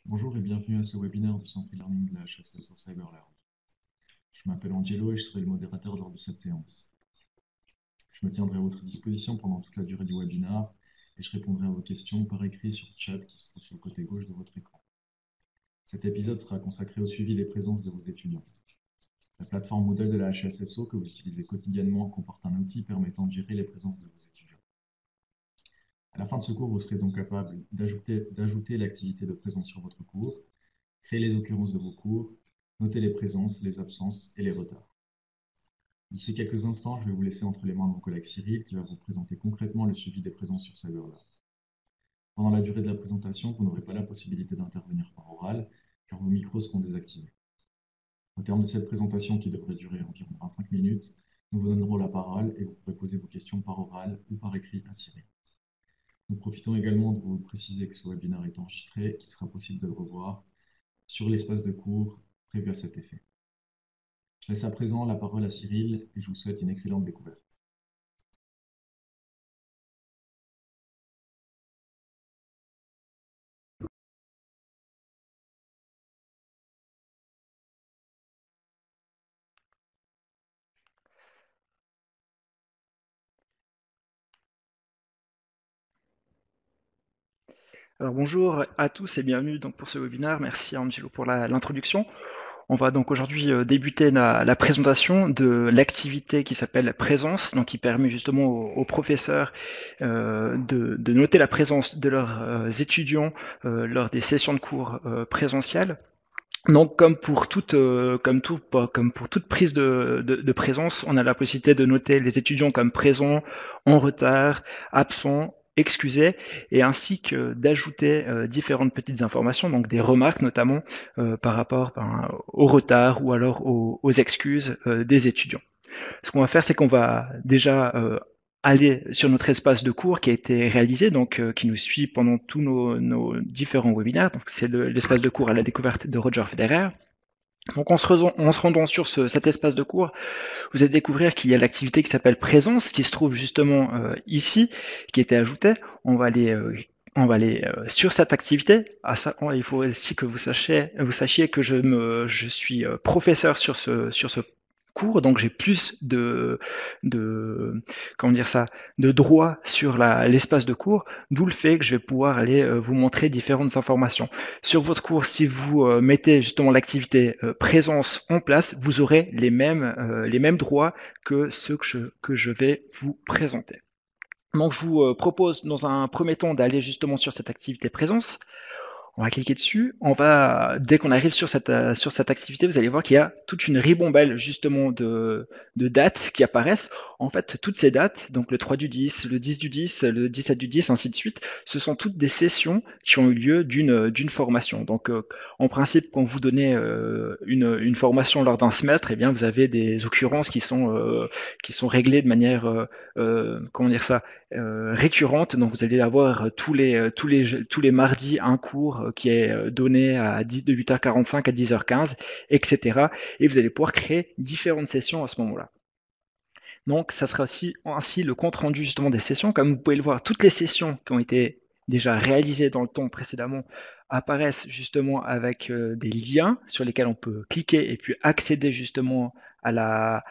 Bonjour et bienvenue à ce webinaire du Centre e-learning de la HSSO Cyberlearn. Je m'appelle Angelo et je serai le modérateur lors de cette séance. Je me tiendrai à votre disposition pendant toute la durée du webinaire et je répondrai à vos questions par écrit sur le chat qui se trouve sur le côté gauche de votre écran. Cet épisode sera consacré au suivi des présences de vos étudiants. La plateforme Moodle de la HSSO que vous utilisez quotidiennement comporte un outil permettant de gérer les présences de vos étudiants. À la fin de ce cours, vous serez donc capable d'ajouter l'activité de présence sur votre cours, créer les occurrences de vos cours, noter les présences, les absences et les retards. D'ici quelques instants, je vais vous laisser entre les mains de mon collègue Cyril qui va vous présenter concrètement le suivi des présences sur Cyberlearn. Pendant la durée de la présentation, vous n'aurez pas la possibilité d'intervenir par oral car vos micros seront désactivés. Au terme de cette présentation qui devrait durer environ 25 minutes, nous vous donnerons la parole et vous pourrez poser vos questions par oral ou par écrit à Cyril. Nous profitons également de vous préciser que ce webinaire est enregistré et qu'il sera possible de le revoir sur l'espace de cours prévu à cet effet. Je laisse à présent la parole à Cyril et je vous souhaite une excellente découverte. Alors bonjour à tous et bienvenue donc pour ce webinaire. Merci Angelo pour l'introduction. On va donc aujourd'hui débuter la présentation de l'activité qui s'appelle présence, donc qui permet justement aux professeurs de noter la présence de leurs étudiants lors des sessions de cours présentielles. Donc comme pour toute prise de présence, on a la possibilité de noter les étudiants comme présents, en retard, absents, excusés, et ainsi que d'ajouter différentes petites informations, donc des remarques notamment par rapport au retard ou alors aux excuses des étudiants. Ce qu'on va faire, c'est qu'on va déjà aller sur notre espace de cours qui a été réalisé, donc qui nous suit pendant tous nos différents webinaires. Donc c'est l'espace de cours à la découverte de Roger Federer. Donc en se rendant sur cet espace de cours, vous allez découvrir qu'il y a l'activité qui s'appelle présence, qui se trouve justement ici, qui a été ajoutée. On va aller sur cette activité. Il faut aussi que vous sachiez que je suis professeur sur ce cours, donc j'ai plus de comment dire ça, de droit sur l'espace de cours, d'où le fait que je vais pouvoir aller vous montrer différentes informations. Sur votre cours, si vous mettez justement l'activité présence en place, vous aurez les mêmes droits que ceux que je vais vous présenter. Donc, je vous propose dans un premier temps d'aller justement sur cette activité présence. On va cliquer dessus. Dès qu'on arrive sur cette activité, vous allez voir qu'il y a toute une ribambelle justement de dates qui apparaissent. En fait, toutes ces dates, donc le 3 du 10, le 10 du 10, le 17 du 10, ainsi de suite, ce sont toutes des sessions qui ont eu lieu d'une formation. Donc, en principe, quand vous donnez une formation lors d'un semestre, eh bien, vous avez des occurrences qui sont réglées de manière, comment dire ça, récurrente. Donc, vous allez avoir tous les mardis un cours qui est donné de 8h45 à 10h15, etc. Et vous allez pouvoir créer différentes sessions à ce moment-là. Donc, ça sera aussi ainsi le compte rendu justement des sessions. Comme vous pouvez le voir, toutes les sessions qui ont été déjà réalisées dans le temps précédemment apparaissent justement avec des liens sur lesquels on peut cliquer et puis accéder justement à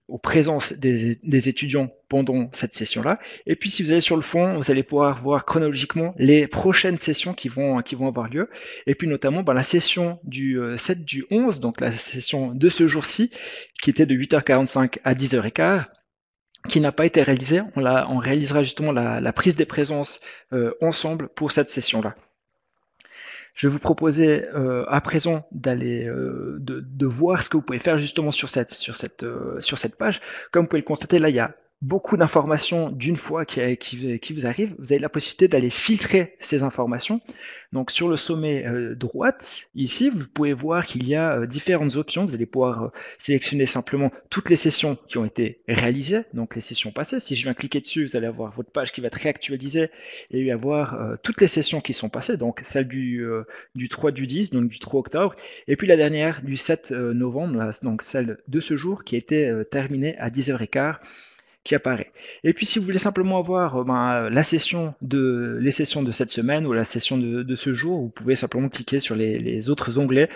aux présences des étudiants pendant cette session-là. Et puis, si vous allez sur le fond, vous allez pouvoir voir chronologiquement les prochaines sessions qui vont avoir lieu. Et puis, notamment, la session du 7 du 11, donc la session de ce jour-ci, qui était de 8h45 à 10h15, qui n'a pas été réalisée. On réalisera justement la prise des présences ensemble pour cette session-là. Je vais vous proposer à présent de voir ce que vous pouvez faire justement sur cette page. Comme vous pouvez le constater, là, il y a beaucoup d'informations d'une fois qui vous arrivent. Vous avez la possibilité d'aller filtrer ces informations. Donc sur le sommet droite, ici, vous pouvez voir qu'il y a différentes options. Vous allez pouvoir sélectionner simplement toutes les sessions qui ont été réalisées, donc les sessions passées. Si je viens cliquer dessus, vous allez avoir votre page qui va être réactualisée et avoir toutes les sessions qui sont passées, donc celle du 3 du 10, donc du 3 octobre, et puis la dernière du 7 novembre, donc celle de ce jour qui a été terminée à 10h15 qui apparaît. Et puis si vous voulez simplement avoir les sessions de cette semaine ou la session de ce jour, vous pouvez simplement cliquer sur les autres onglets.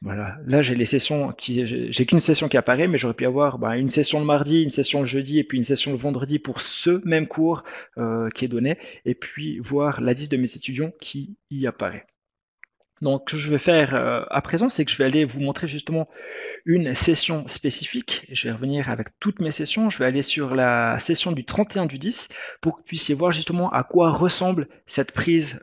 Voilà, là j'ai les sessions j'ai qu'une session qui apparaît, mais j'aurais pu avoir une session le mardi, une session le jeudi et puis une session le vendredi pour ce même cours qui est donné, et puis voir la liste de mes étudiants qui y apparaît. Donc, ce que je vais faire à présent, c'est que je vais aller vous montrer justement une session spécifique. Je vais revenir avec toutes mes sessions. Je vais aller sur la session du 31 du 10 pour que vous puissiez voir justement à quoi ressemble cette prise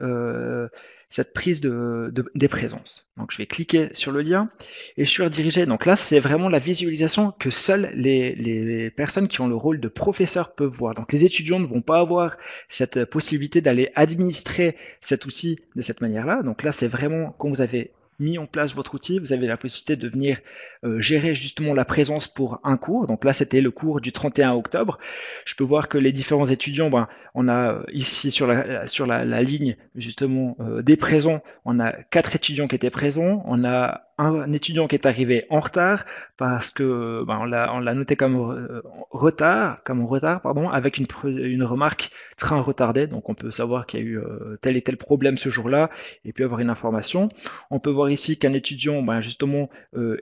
des présences. Donc, je vais cliquer sur le lien et je suis redirigé. Donc là, c'est vraiment la visualisation que seules les personnes qui ont le rôle de professeur peuvent voir. Donc, les étudiants ne vont pas avoir cette possibilité d'aller administrer cet outil de cette manière-là. Donc là, c'est vraiment quand vous avez mis en place votre outil, vous avez la possibilité de venir gérer justement la présence pour un cours. Donc là, c'était le cours du 31 octobre. Je peux voir que les différents étudiants, on a ici sur la ligne justement des présents, on a 4 étudiants qui étaient présents, on a un étudiant qui est arrivé en retard parce que on l'a noté comme retard, pardon, avec une remarque train retardé. Donc on peut savoir qu'il y a eu tel et tel problème ce jour-là et puis avoir une information. On peut voir ici qu'un étudiant justement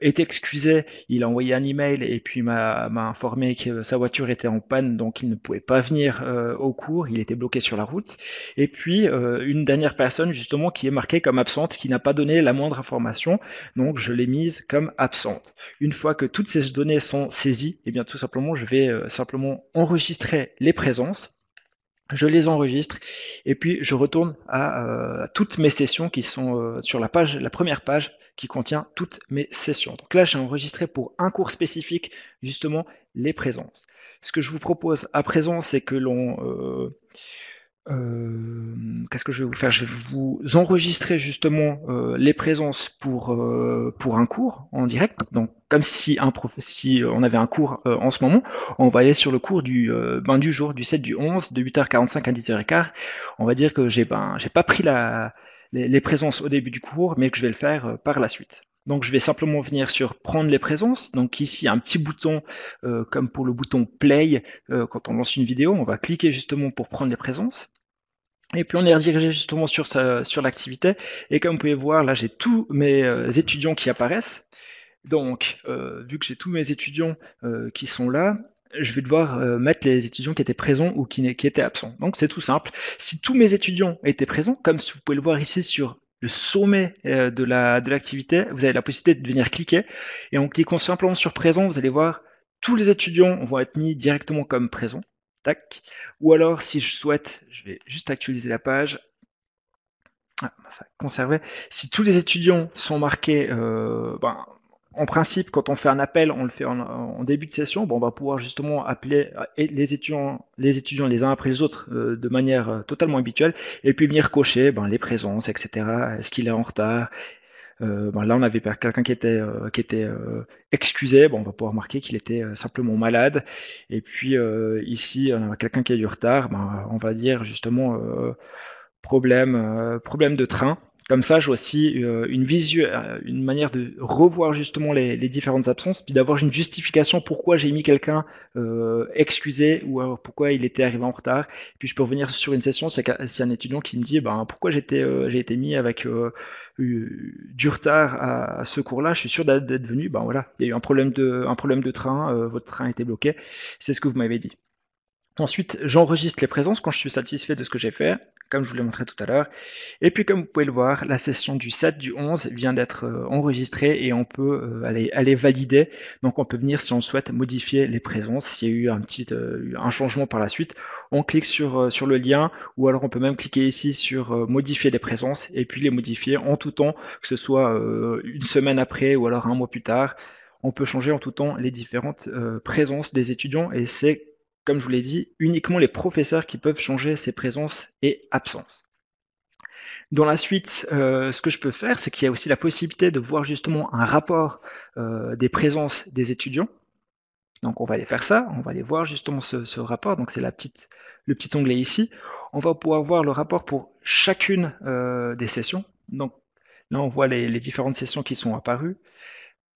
est excusé, il a envoyé un email et puis m'a informé que sa voiture était en panne, donc il ne pouvait pas venir au cours, il était bloqué sur la route. Et puis une dernière personne justement qui est marquée comme absente, qui n'a pas donné la moindre information, donc je l'ai mise comme absente. Une fois que toutes ces données sont saisies, et bien tout simplement je vais simplement enregistrer les présences. Je les enregistre et puis je retourne à toutes mes sessions qui sont sur la première page qui contient toutes mes sessions. Donc là, j'ai enregistré pour un cours spécifique justement les présences. Ce que je vous propose à présent, c'est que qu'est-ce que je vais vous faire? Je vais vous enregistrer justement les présences pour un cours en direct. Donc, comme si on avait un cours en ce moment, on va aller sur le cours du jour, du 7 du 11, de 8h45 à 10h15. On va dire que j'ai pas pris les présences au début du cours, mais que je vais le faire par la suite. Donc, je vais simplement venir sur prendre les présences. Donc ici, un petit bouton comme pour le bouton play quand on lance une vidéo. On va cliquer justement pour prendre les présences. Et puis on est redirigé justement sur l'activité. Et comme vous pouvez voir, là j'ai tous mes étudiants qui apparaissent. Donc, vu que j'ai tous mes étudiants qui sont là, je vais devoir mettre les étudiants qui étaient présents ou qui étaient absents. Donc c'est tout simple. Si tous mes étudiants étaient présents, comme vous pouvez le voir ici sur le sommet de l'activité, vous avez la possibilité de venir cliquer. Et en cliquant simplement sur présent, vous allez voir tous les étudiants vont être mis directement comme présents. Tac. Ou alors, si je souhaite, je vais juste actualiser la page. Ça conserver. Si tous les étudiants sont marqués, en principe, quand on fait un appel, on le fait en début de session. On va pouvoir justement appeler les étudiants les uns après les autres de manière totalement habituelle, et puis venir cocher les présences, etc. Est-ce qu'il est en retard? Là, on avait quelqu'un qui était excusé. On va pouvoir marquer qu'il était simplement malade. Et puis ici, on a quelqu'un qui a du retard. On va dire justement problème de train. Comme ça, j'ai aussi une manière de revoir justement les différentes absences, puis d'avoir une justification pourquoi j'ai mis quelqu'un excusé ou alors pourquoi il était arrivé en retard. Puis je peux revenir sur une session si un étudiant qui me dit pourquoi j'ai été mis avec du retard à ce cours-là, je suis sûr d'être venu. Voilà, il y a eu un problème de train, votre train a été bloqué. C'est ce que vous m'avez dit. Ensuite, j'enregistre les présences quand je suis satisfait de ce que j'ai fait, comme je vous l'ai montré tout à l'heure. Et puis, comme vous pouvez le voir, la session du 7 du 11 vient d'être enregistrée et on peut aller valider. Donc, on peut venir, si on souhaite, modifier les présences. S'il y a eu un changement par la suite, on clique sur le lien, ou alors on peut même cliquer ici sur modifier les présences et puis les modifier en tout temps, que ce soit une semaine après ou alors un mois plus tard. On peut changer en tout temps les différentes présences des étudiants et c'est, comme je vous l'ai dit, uniquement les professeurs qui peuvent changer ces présences et absences. Dans la suite, ce que je peux faire, c'est qu'il y a aussi la possibilité de voir justement un rapport des présences des étudiants. Donc on va aller faire ça, on va aller voir justement ce rapport. Donc c'est le petit onglet ici. On va pouvoir voir le rapport pour chacune des sessions. Donc là on voit les différentes sessions qui sont apparues.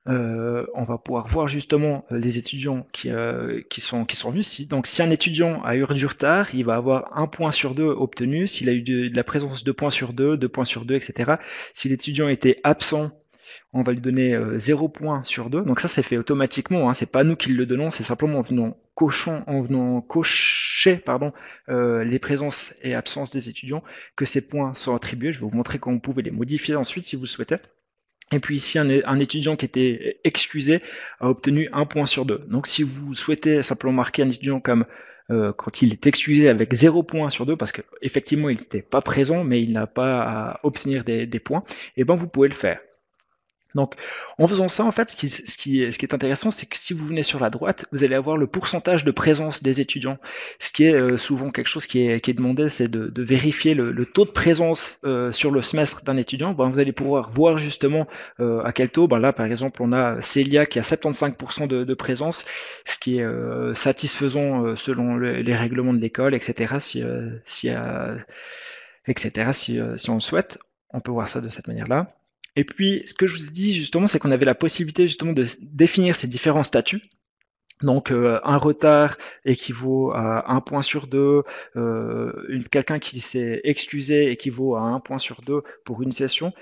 on va pouvoir voir justement les étudiants qui sont venus. Donc, si un étudiant a eu du retard, il va avoir 1 point sur 2 obtenu. S'il a eu de la présence, 2 points sur 2, 2 points sur 2, etc. Si l'étudiant était absent, on va lui donner 0 point sur 2. Donc ça, c'est fait automatiquement. Hein. C'est pas nous qui le donnons, c'est simplement en venant cocher les présences et absences des étudiants que ces points sont attribués. Je vais vous montrer comment vous pouvez les modifier ensuite si vous le souhaitez. Et puis ici, un étudiant qui était excusé a obtenu 1 point sur 2. Donc si vous souhaitez simplement marquer un étudiant comme quand il est excusé avec 0 point sur 2, parce qu'effectivement il n'était pas présent, mais il n'a pas à obtenir des points, et ben vous pouvez le faire. Donc, en faisant ça, en fait, ce qui est intéressant, c'est que si vous venez sur la droite, vous allez avoir le pourcentage de présence des étudiants. Ce qui est souvent quelque chose qui est demandé, c'est de vérifier le taux de présence sur le semestre d'un étudiant. Ben, vous allez pouvoir voir justement à quel taux. Ben là, par exemple, on a Célia qui a 75% de présence, ce qui est satisfaisant selon les règlements de l'école, etc. Si on le souhaite, on peut voir ça de cette manière-là. Et puis, ce que je vous ai dit justement, c'est qu'on avait la possibilité justement de définir ces différents statuts. Donc, un retard équivaut à 1 point sur 2, quelqu'un qui s'est excusé équivaut à 1 point sur 2 pour une session.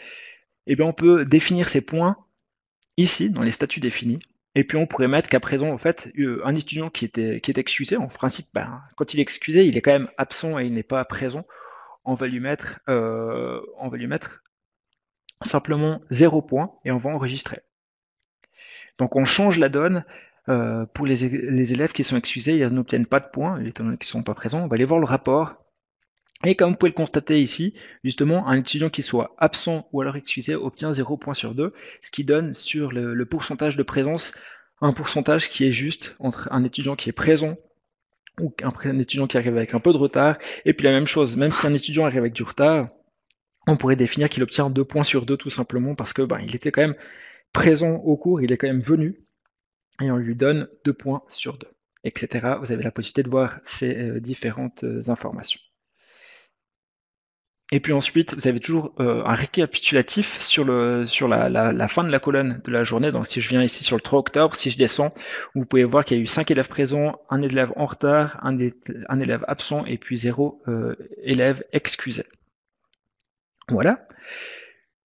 Et bien, on peut définir ces points ici, dans les statuts définis. Et puis, on pourrait mettre qu'à présent, en fait, un étudiant qui est excusé, en principe, quand il est excusé, il est quand même absent et il n'est pas présent. On va lui mettre simplement 0 point et on va enregistrer. Donc on change la donne pour les élèves qui sont excusés, ils n'obtiennent pas de points, étant donné qu'ils ne sont pas présents. On va aller voir le rapport. Et comme vous pouvez le constater ici, justement, un étudiant qui soit absent ou alors excusé obtient 0 point sur 2, ce qui donne sur le pourcentage de présence un pourcentage qui est juste entre un étudiant qui est présent ou un étudiant qui arrive avec un peu de retard. Et puis la même chose, même si un étudiant arrive avec du retard, on pourrait définir qu'il obtient 2 points sur 2 tout simplement parce que il était quand même présent au cours, il est quand même venu, et on lui donne 2 points sur 2, etc. Vous avez la possibilité de voir ces différentes informations. Et puis ensuite, vous avez toujours un récapitulatif sur la fin de la colonne de la journée. Donc si je viens ici sur le 3 octobre, si je descends, vous pouvez voir qu'il y a eu 5 élèves présents, un élève en retard, un élève absent, et puis 0 élève excusé. Voilà.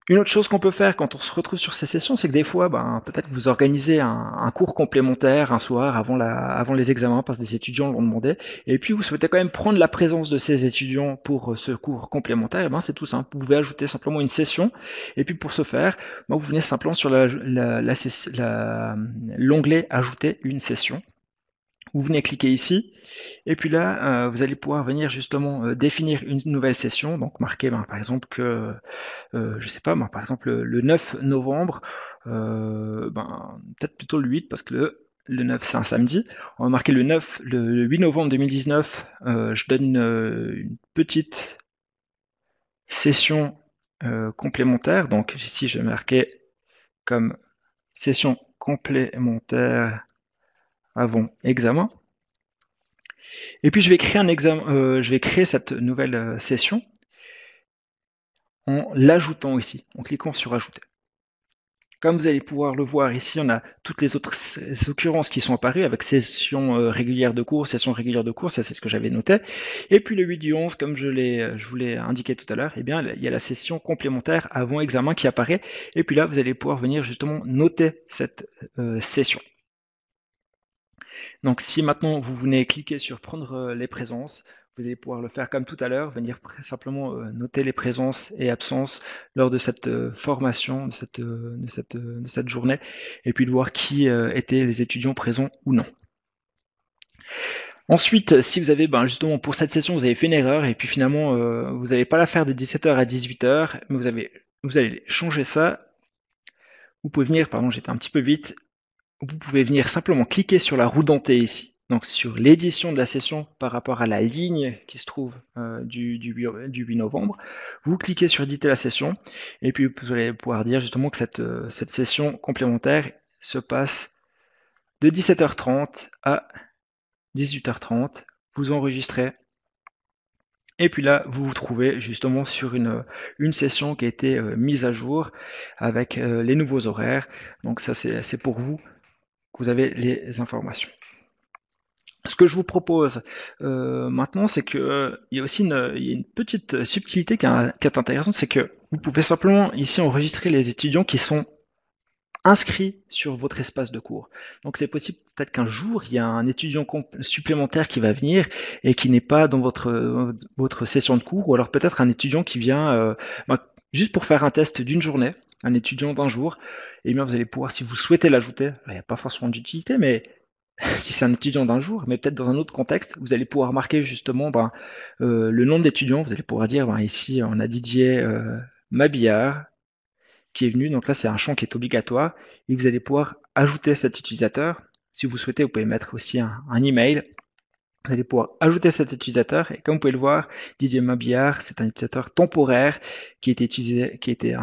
Une autre chose qu'on peut faire quand on se retrouve sur ces sessions, c'est que des fois, peut-être que vous organisez un cours complémentaire un soir avant les examens, parce que des étudiants l'ont demandé, et puis vous souhaitez quand même prendre la présence de ces étudiants pour ce cours complémentaire. C'est tout simple. Vous pouvez ajouter simplement une session, et puis pour ce faire, vous venez simplement sur l'onglet Ajouter une session. Vous venez cliquer ici, et puis là, vous allez pouvoir venir justement définir une nouvelle session, donc marquer par exemple que, je sais pas, par exemple le 9 novembre, peut-être plutôt le 8, parce que le 9 c'est un samedi, on va marquer le 8 novembre 2019, je donne une petite session complémentaire, donc ici je vais marquer comme session complémentaire avant examen. Et puis je vais créer cette nouvelle session en l'ajoutant ici, en cliquant sur ajouter. Comme vous allez pouvoir le voir ici, on a toutes les autres occurrences qui sont apparues avec session régulière de cours, session régulière de cours, ça c'est ce que j'avais noté. Et puis le 8 du 11, comme je vous l'ai indiqué tout à l'heure, il y a la session complémentaire avant examen qui apparaît. Et puis là, vous allez pouvoir venir justement noter cette session. Donc si maintenant vous venez cliquer sur prendre les présences, vous allez pouvoir le faire comme tout à l'heure, venir simplement noter les présences et absences lors de cette formation, de cette journée, et puis de voir qui étaient les étudiants présents ou non. Ensuite, si vous avez justement pour cette session, vous avez fait une erreur, et puis finalement vous n'allez pas la faire de 17h à 18h, mais vous allez changer ça. Vous pouvez venir, pardon, j'étais un petit peu vite, vous pouvez venir simplement cliquer sur la roue dentée ici, donc sur l'édition de la session par rapport à la ligne qui se trouve du 8 novembre. Vous cliquez sur éditer la session, et puis vous allez pouvoir dire justement que cette session complémentaire se passe de 17h30 à 18h30. Vous enregistrez, Et puis là, vous vous trouvez justement sur une session qui a été mise à jour avec les nouveaux horaires. Donc ça, c'est pour vous que vous avez les informations. Ce que je vous propose maintenant, c'est que il y a aussi une petite subtilité qui est intéressante, c'est que vous pouvez simplement ici enregistrer les étudiants qui sont inscrits sur votre espace de cours. Donc c'est possible peut-être qu'un jour, il y a un étudiant supplémentaire qui va venir et qui n'est pas dans votre session de cours, ou alors peut-être un étudiant qui vient juste pour faire un test d'une journée, un étudiant d'un jour, et bien vous allez pouvoir, si vous souhaitez l'ajouter, il n'y a pas forcément d'utilité, mais si c'est un étudiant d'un jour, mais peut-être dans un autre contexte, vous allez pouvoir marquer justement le nom de l'étudiant, vous allez pouvoir dire ici on a Didier Mabillard qui est venu, donc là c'est un champ qui est obligatoire, et vous allez pouvoir ajouter cet utilisateur. Si vous souhaitez, vous pouvez mettre aussi un email. Vous allez pouvoir ajouter cet utilisateur, et comme vous pouvez le voir, Didier Mabillard, c'est un utilisateur temporaire qui a été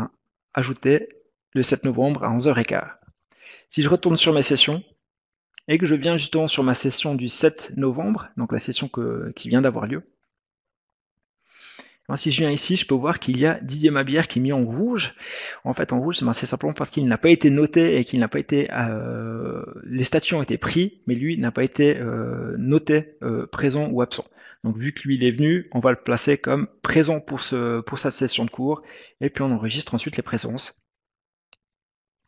ajouté le 7 novembre à 11h15. Si je retourne sur mes sessions, et que je viens justement sur ma session du 7 novembre, donc la session qui vient d'avoir lieu, si je viens ici, je peux voir qu'il y a Didier Mabillard qui est mis en rouge. En fait, en rouge, c'est simplement parce qu'il n'a pas été noté et qu'il n'a pas été... les statuts ont été pris, mais lui n'a pas été noté présent ou absent. Donc, vu que lui, il est venu, on va le placer comme présent pour sa session de cours, et puis on enregistre ensuite les présences.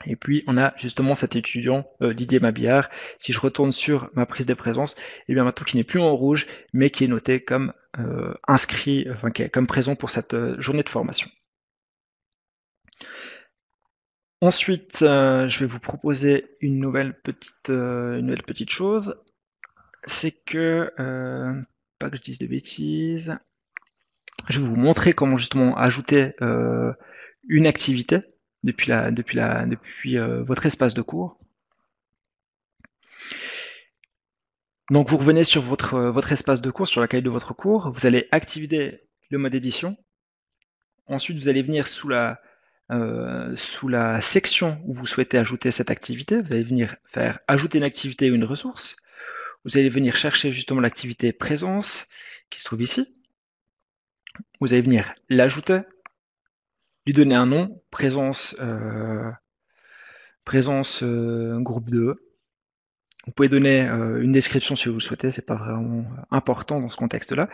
Et puis, on a justement cet étudiant, Didier Mabillard. Si je retourne sur ma prise de présence, et bien maintenant qui n'est plus en rouge, mais qui est noté comme inscrit, comme présent pour cette journée de formation. Ensuite, je vais vous proposer une nouvelle petite chose. C'est que, pas que je dise de bêtises, je vais vous montrer comment justement ajouter une activité depuis votre espace de cours. Donc vous revenez sur votre espace de cours, sur l'accueil de votre cours, vous allez activer le mode édition. Ensuite, vous allez venir sous la section où vous souhaitez ajouter cette activité. Vous allez venir faire ajouter une activité ou une ressource. Vous allez venir chercher justement l'activité présence qui se trouve ici. Vous allez venir l'ajouter, lui donner un nom, présence groupe 2. Vous pouvez donner une description si vous le souhaitez, c'est pas vraiment important dans ce contexte-là.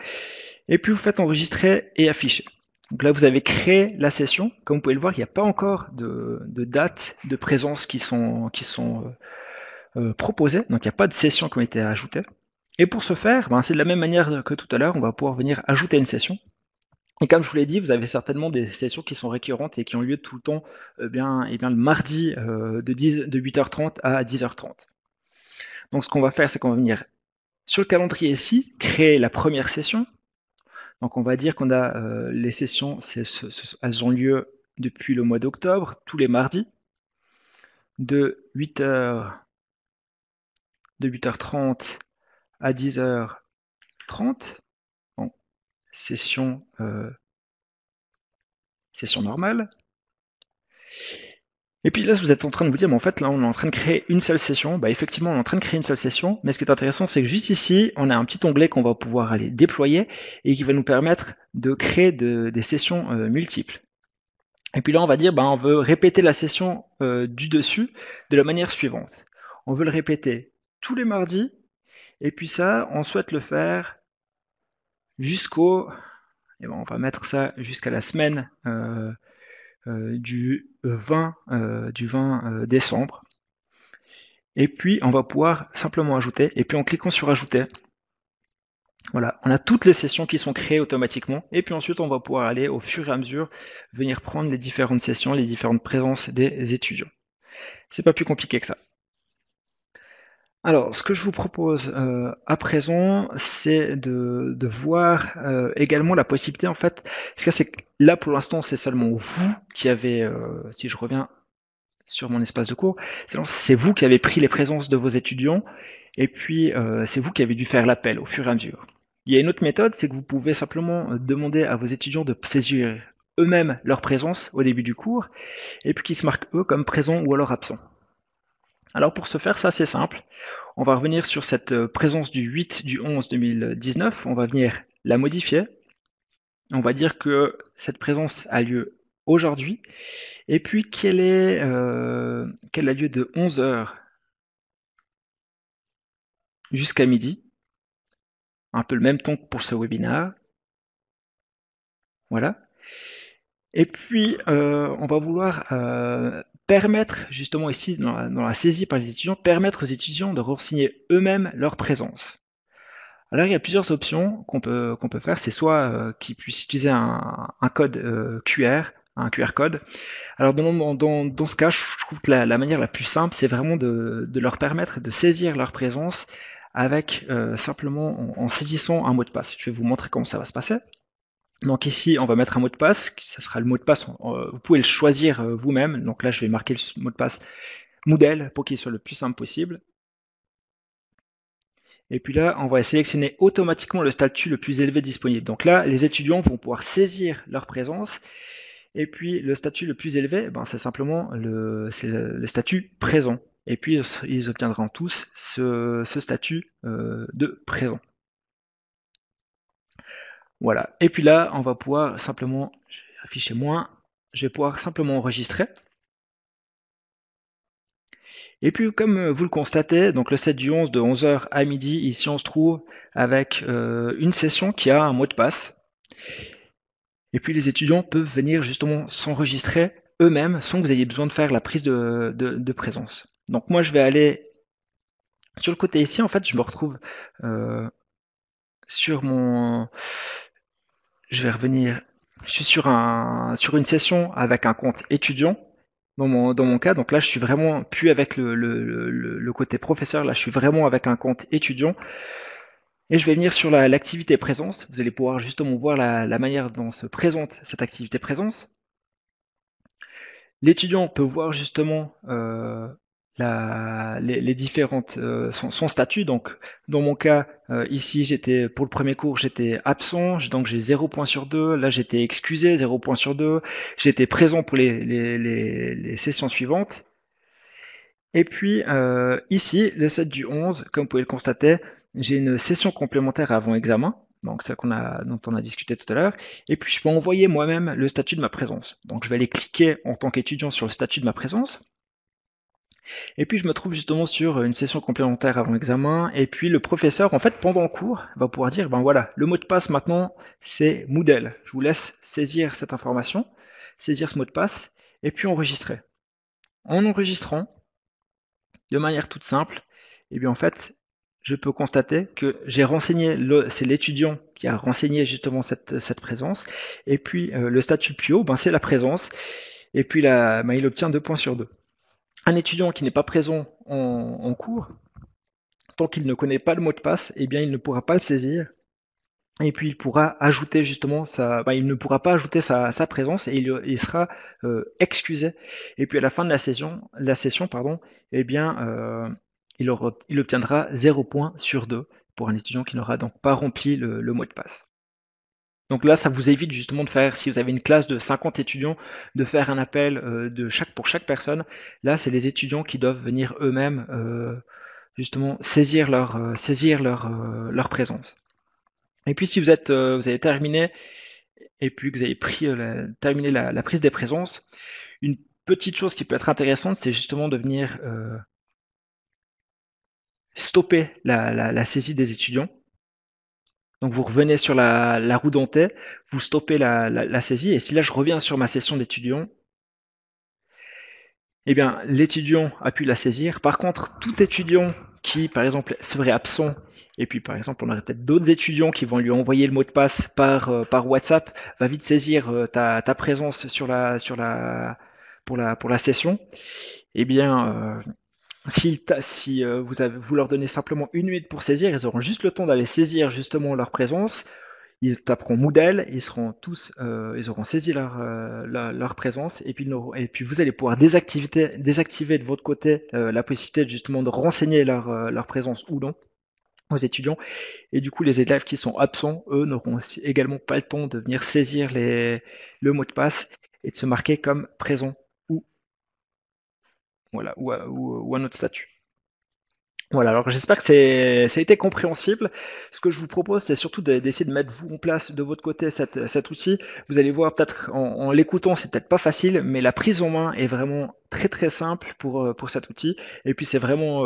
Et puis vous faites enregistrer et afficher. Donc là, vous avez créé la session. Comme vous pouvez le voir, il n'y a pas encore de date de présence qui sont proposées. Donc il n'y a pas de session qui ont été ajoutées. Et pour ce faire, c'est de la même manière que tout à l'heure, on va pouvoir venir ajouter une session. Et comme je vous l'ai dit, vous avez certainement des sessions qui sont récurrentes et qui ont lieu tout le temps le mardi de 8h30 à 10h30. Donc ce qu'on va faire, c'est qu'on va venir sur le calendrier ici, créer la première session. Donc on va dire qu'on a les sessions, elles ont lieu depuis le mois d'octobre, tous les mardis, de 8h30 à 10h30. Bon, session normale. Et puis là, vous êtes en train de vous dire, mais en fait, là, on est en train de créer une seule session. Effectivement, on est en train de créer une seule session, mais ce qui est intéressant, c'est que juste ici, on a un petit onglet qu'on va pouvoir aller déployer et qui va nous permettre de créer des sessions multiples. Et puis là, on va dire, on veut répéter la session du dessus de la manière suivante. On veut le répéter tous les mardis, et puis ça, on souhaite le faire jusqu'au... on va mettre ça jusqu'à la semaine du 20 décembre. Et puis, on va pouvoir simplement ajouter. Et puis, en cliquant sur ajouter, voilà, on a toutes les sessions qui sont créées automatiquement. Et puis ensuite, on va pouvoir aller au fur et à mesure venir prendre les différentes sessions, les différentes présences des étudiants. C'est pas plus compliqué que ça. Alors, ce que je vous propose à présent, c'est de voir également la possibilité, en fait, c'est que là, pour l'instant, c'est seulement vous qui avez, si je reviens sur mon espace de cours, c'est vous qui avez pris les présences de vos étudiants, et puis c'est vous qui avez dû faire l'appel au fur et à mesure. Il y a une autre méthode, c'est que vous pouvez simplement demander à vos étudiants de saisir eux-mêmes leur présence au début du cours, et puis qu'ils se marquent eux comme présents ou alors absents. Alors pour ce faire, c'est assez simple. On va revenir sur cette présence du 8 du 11 2019, on va venir la modifier. On va dire que cette présence a lieu aujourd'hui, et puis qu'elle a lieu de 11 heures jusqu'à midi, un peu le même temps que pour ce webinaire. Voilà. Et puis, on va vouloir permettre, justement ici, dans la saisie par les étudiants, permettre aux étudiants de renseigner eux-mêmes leur présence. Alors, il y a plusieurs options qu'on peut faire. C'est soit qu'ils puissent utiliser un code QR, un QR code. Alors, dans ce cas, je trouve que la manière la plus simple, c'est vraiment de leur permettre de saisir leur présence avec simplement en saisissant un mot de passe. Je vais vous montrer comment ça va se passer. Donc ici, on va mettre un mot de passe, ça sera le mot de passe, vous pouvez le choisir vous-même. Donc là, je vais marquer le mot de passe Moodle pour qu'il soit le plus simple possible. Et puis là, on va sélectionner automatiquement le statut le plus élevé disponible. Donc là, les étudiants vont pouvoir saisir leur présence. Et puis le statut le plus élevé, ben, c'est simplement le statut présent. Et puis ils obtiendront tous ce statut de présent. Voilà. Et puis là, on va pouvoir simplement, je vais afficher moins, je vais pouvoir simplement enregistrer. Et puis, comme vous le constatez, donc le 7 du 11 de 11 heures à midi, ici on se trouve avec une session qui a un mot de passe. Et puis les étudiants peuvent venir justement s'enregistrer eux-mêmes sans que vous ayez besoin de faire la prise de présence. Donc moi je vais aller sur le côté ici, en fait je me retrouve sur mon... Je vais revenir, je suis sur une session avec un compte étudiant dans mon cas. Donc là, je suis vraiment plus avec le côté professeur. Là, je suis vraiment avec un compte étudiant. Et je vais venir sur l'activité présence. Vous allez pouvoir justement voir la manière dont se présente cette activité présence. L'étudiant peut voir justement les différentes son statut. Donc dans mon cas ici j'étais pour le premier cours j'étais absent, donc j'ai 0 points sur 2. Là j'étais excusé, 0 points sur 2. J'étais présent pour les sessions suivantes. Et puis ici le 7 du 11, comme vous pouvez le constater, j'ai une session complémentaire avant examen, donc celle dont on a discuté tout à l'heure, et puis je peux envoyer moi-même le statut de ma présence. Donc je vais aller cliquer en tant qu'étudiant sur le statut de ma présence, et puis je me trouve justement sur une session complémentaire avant examen, et puis le professeur, en fait pendant le cours, va pouvoir dire, ben voilà, le mot de passe maintenant c'est Moodle. Je vous laisse saisir cette information, saisir ce mot de passe, et puis enregistrer. En enregistrant, de manière toute simple, et bien en fait, je peux constater que j'ai renseigné, c'est l'étudiant qui a renseigné justement cette présence, et puis le statut plus haut, ben, c'est la présence, et puis là, ben, il obtient 2 points sur 2. Un étudiant qui n'est pas présent en cours, tant qu'il ne connaît pas le mot de passe, eh bien il ne pourra pas le saisir, et puis il pourra ajouter justement il ne pourra pas ajouter sa présence et il sera excusé. Et puis à la fin de la session pardon, eh bien il obtiendra 0 points sur 2 pour un étudiant qui n'aura donc pas rempli le mot de passe. Donc là, ça vous évite justement de faire, si vous avez une classe de 50 étudiants, de faire un appel pour chaque personne. Là, c'est les étudiants qui doivent venir eux-mêmes justement saisir leur présence. Et puis si vous avez terminé et puis que vous avez terminé la prise des présences, une petite chose qui peut être intéressante, c'est justement de venir stopper la saisie des étudiants. Donc vous revenez sur la roue dentée, vous stoppez la saisie, et si là je reviens sur ma session d'étudiant, eh bien l'étudiant a pu la saisir. Par contre, tout étudiant qui, par exemple, serait absent, et puis par exemple, on aurait peut-être d'autres étudiants qui vont lui envoyer le mot de passe par WhatsApp, va vite saisir ta présence pour la session. Eh bien, si vous leur donnez simplement 1 minute pour saisir, ils auront juste le temps d'aller saisir justement leur présence. Ils taperont Moodle, ils auront saisi leur présence, et puis vous allez pouvoir désactiver de votre côté la possibilité justement de renseigner leur présence ou non aux étudiants. Et du coup, les élèves qui sont absents, eux, n'auront également pas le temps de venir saisir le mot de passe et de se marquer comme présent ou un autre statut. Voilà, alors j'espère que ça a été compréhensible. Ce que je vous propose, c'est surtout d'essayer de mettre vous en place de votre côté cet outil. Vous allez voir, peut-être en l'écoutant, c'est peut-être pas facile, mais la prise en main est vraiment très très simple pour cet outil. Et puis c'est vraiment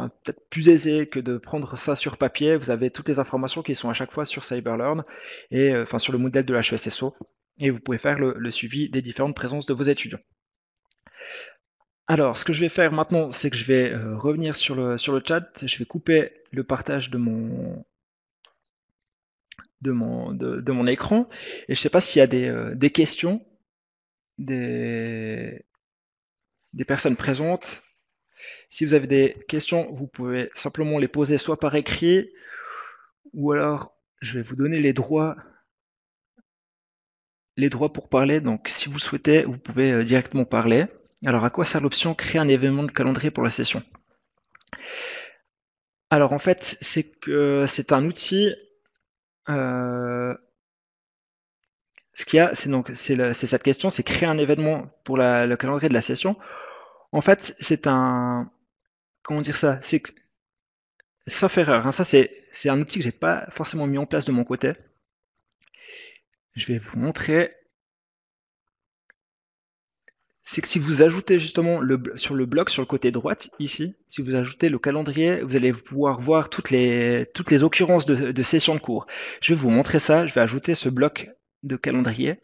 peut-être plus aisé que de prendre ça sur papier. Vous avez toutes les informations qui sont à chaque fois sur CyberLearn et enfin sur le modèle de l'HESSO. Et vous pouvez faire le suivi des différentes présences de vos étudiants. Alors, ce que je vais faire maintenant, c'est que je vais revenir sur le chat. Je vais couper le partage de mon écran. Et je ne sais pas s'il y a des questions des, des personnes présentes. Si vous avez des questions, vous pouvez simplement les poser soit par écrit, ou alors je vais vous donner les droits pour parler. Donc, si vous souhaitez, vous pouvez directement parler. Alors, à quoi sert l'option créer un événement de calendrier pour la session? Alors, en fait, c'est que c'est un outil. Ce qu'il y a, c'est cette question, c'est créer un événement pour le calendrier de la session. En fait, c'est un, comment dire ça, c'est sauf erreur, hein, ça c'est un outil que j'ai pas forcément mis en place de mon côté. Je vais vous montrer. C'est que si vous ajoutez justement sur le bloc sur le côté droite ici, si vous ajoutez le calendrier, vous allez pouvoir voir toutes les occurrences de sessions de cours. Je vais vous montrer ça. Je vais ajouter ce bloc de calendrier.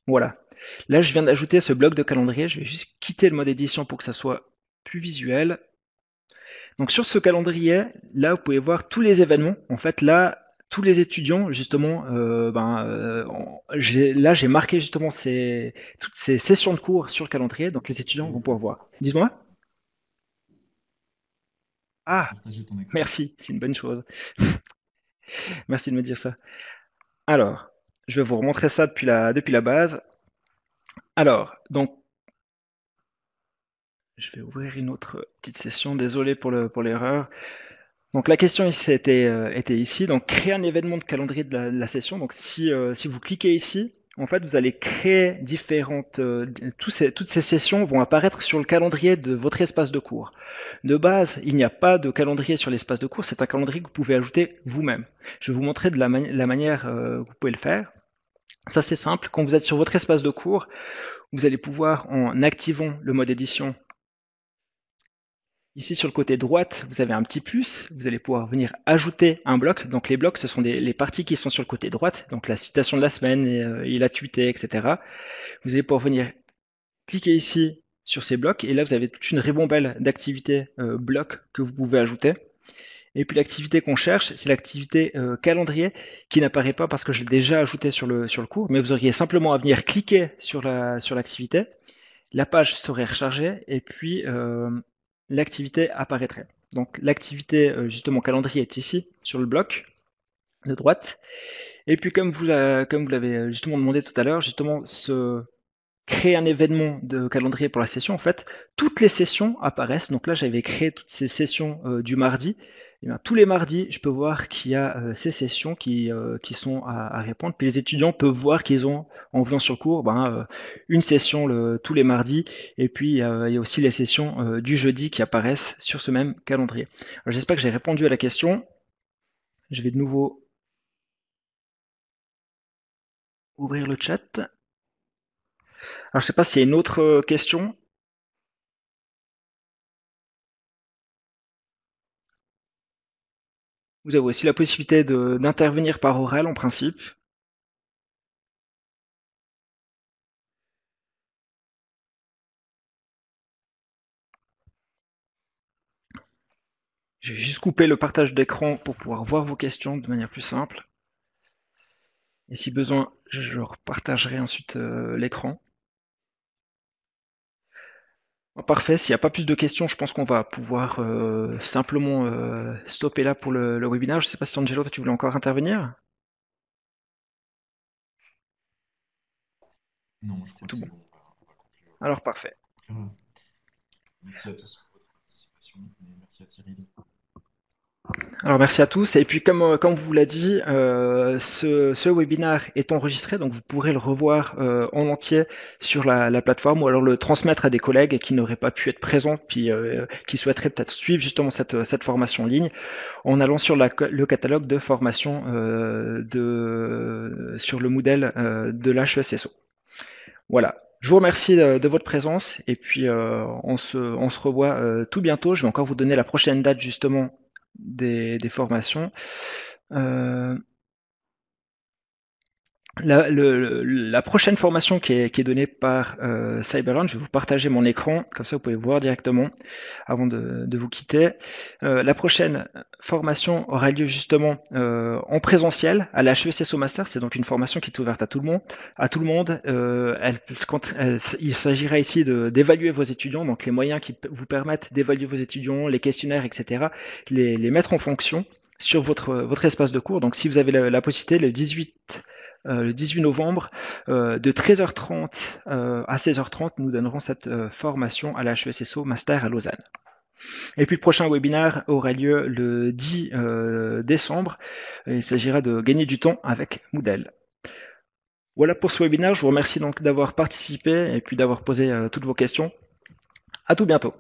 Voilà. Là, je viens d'ajouter ce bloc de calendrier. Je vais juste quitter le mode édition pour que ça soit plus visuel. Donc sur ce calendrier, là, vous pouvez voir tous les événements. En fait, là, tous les étudiants, justement, là, j'ai marqué justement toutes ces sessions de cours sur le calendrier. Donc les étudiants vont pouvoir voir. Dis-moi. Ah, Partager ton écran. merci, c'est une bonne chose. Merci de me dire ça. Alors, je vais vous remontrer ça depuis la base. Alors, donc, je vais ouvrir une autre petite session. Désolé pour l'erreur. Donc la question ici était ici. Donc créer un événement de calendrier de la session. Donc si vous cliquez ici, en fait vous allez créer toutes ces sessions vont apparaître sur le calendrier de votre espace de cours. De base, il n'y a pas de calendrier sur l'espace de cours. C'est un calendrier que vous pouvez ajouter vous-même. Je vais vous montrer de la manière que vous pouvez le faire. Ça c'est simple. Quand vous êtes sur votre espace de cours, vous allez pouvoir en activant le mode édition. Ici, sur le côté droite, vous avez un petit plus. Vous allez pouvoir venir ajouter un bloc. Donc, les blocs, ce sont les parties qui sont sur le côté droite. Donc, la citation de la semaine, il a tweeté, etc. Vous allez pouvoir venir cliquer ici sur ces blocs. Et là, vous avez toute une ribambelle d'activités blocs que vous pouvez ajouter. Et puis, l'activité qu'on cherche, c'est l'activité calendrier qui n'apparaît pas parce que je l'ai déjà ajouté sur le cours. Mais vous auriez simplement à venir cliquer sur l'activité. La page serait rechargée et puis l'activité apparaîtrait. Donc l'activité, justement, calendrier est ici, sur le bloc de droite. Et puis comme vous l'avez justement demandé tout à l'heure, justement, créer un événement de calendrier pour la session, en fait, toutes les sessions apparaissent. Donc là, j'avais créé toutes ces sessions du mardi. Et bien, tous les mardis, je peux voir qu'il y a ces sessions qui sont à répondre. Puis les étudiants peuvent voir qu'ils ont, en venant sur le cours, une session tous les mardis. Et puis, il y a aussi les sessions du jeudi qui apparaissent sur ce même calendrier. Alors, j'espère que j'ai répondu à la question. Je vais de nouveau ouvrir le chat. Alors, je ne sais pas s'il y a une autre question. Vous avez aussi la possibilité d'intervenir par oral en principe. Je vais juste couper le partage d'écran pour pouvoir voir vos questions de manière plus simple. Et si besoin, je repartagerai ensuite l'écran. Bon, parfait, s'il n'y a pas plus de questions, je pense qu'on va pouvoir simplement stopper là pour le webinaire. Je ne sais pas si Angelo, toi, tu voulais encore intervenir? Non, je crois C'est que tout c'est bon. bon. On va conclure. Alors parfait. Voilà. Merci à tous pour votre participation et merci à Cyril. Alors merci à tous. Et puis comme vous l'a dit, ce webinaire est enregistré, donc vous pourrez le revoir en entier sur la plateforme ou alors le transmettre à des collègues qui n'auraient pas pu être présents, puis qui souhaiteraient peut-être suivre justement cette formation en ligne en allant sur le catalogue de formation sur le modèle de l'HESSO. Voilà. Je vous remercie de votre présence et puis on se revoit tout bientôt. Je vais encore vous donner la prochaine date justement des formations. La prochaine formation qui est donnée par Cyberland, je vais vous partager mon écran, comme ça vous pouvez voir directement avant de vous quitter. La prochaine formation aura lieu justement en présentiel à la HESSO Master. C'est donc une formation qui est ouverte à tout le monde. Il s'agira ici d'évaluer vos étudiants, donc les moyens qui vous permettent d'évaluer vos étudiants, les questionnaires, etc., les mettre en fonction sur votre espace de cours. Donc si vous avez la possibilité, le 18 novembre, de 13h30 à 16h30, nous donnerons cette formation à la HESSO Master à Lausanne. Et puis le prochain webinaire aura lieu le 10 décembre. Il s'agira de gagner du temps avec Moodle. Voilà pour ce webinaire. Je vous remercie donc d'avoir participé et puis d'avoir posé toutes vos questions. À tout bientôt.